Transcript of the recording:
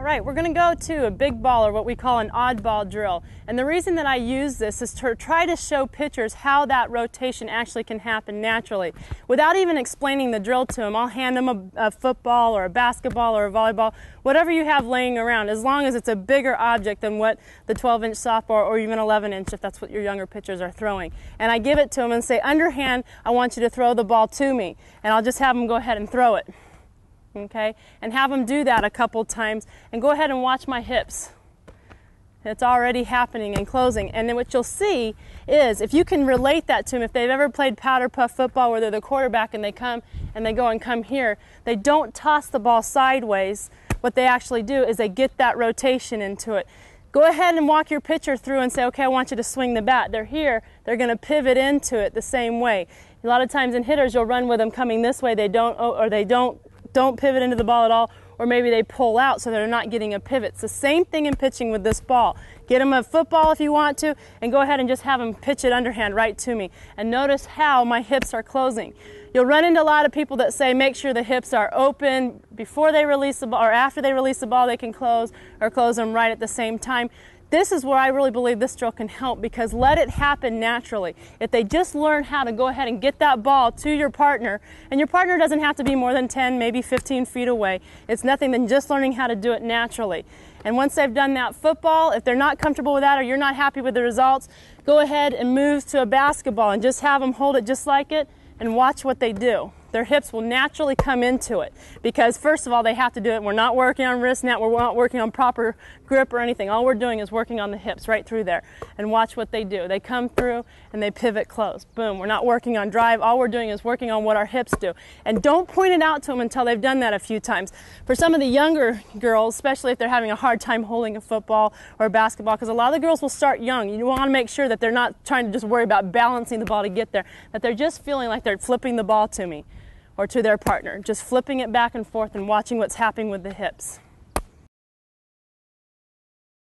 All right, we're going to go to a big ball, or what we call an oddball drill. And the reason that I use this is to try to show pitchers how that rotation actually can happen naturally. Without even explaining the drill to them, I'll hand them a football or a basketball or a volleyball, whatever you have laying around, as long as it's a bigger object than what the 12-inch softball or even 11-inch, if that's what your younger pitchers are throwing. And I give it to them and say, underhand, I want you to throw the ball to me. And I'll just have them go ahead and throw it. Okay, and have them do that a couple times, and go ahead and watch my hips. It's already happening and closing. And then what you'll see is, if you can relate that to them, if they've ever played powder puff football where they're the quarterback and they come and they go and come here, they don't toss the ball sideways. What they actually do is they get that rotation into it. Go ahead and walk your pitcher through and say, okay, I want you to swing the bat. They're here, they're going to pivot into it the same way. A lot of times in hitters, you'll run with them coming this way, they don't pivot into the ball at all, or maybe they pull out so they're not getting a pivot. It's the same thing in pitching with this ball. Get them a football if you want to, and go ahead and just have them pitch it underhand right to me. And notice how my hips are closing. You'll run into a lot of people that say make sure the hips are open before they release the ball, or after they release the ball they can close, or close them right at the same time. This is where I really believe this drill can help, because let it happen naturally. If they just learn how to go ahead and get that ball to your partner, and your partner doesn't have to be more than 10, maybe 15 feet away. It's nothing than just learning how to do it naturally. And once they've done that football, if they're not comfortable with that or you're not happy with the results, go ahead and move to a basketball and just have them hold it just like it and watch what they do. Their hips will naturally come into it, because first of all, they have to do it. We're not working on wrist net, we're not working on proper grip or anything. All we're doing is working on the hips right through there. And watch what they do. They come through and they pivot close. Boom, we're not working on drive. All we're doing is working on what our hips do. And don't point it out to them until they've done that a few times. For some of the younger girls, especially if they're having a hard time holding a football or a basketball, because a lot of the girls will start young. You want to make sure that they're not trying to just worry about balancing the ball to get there, that they're just feeling like they're flipping the ball to me or to their partner, just flipping it back and forth and watching what's happening with the hips.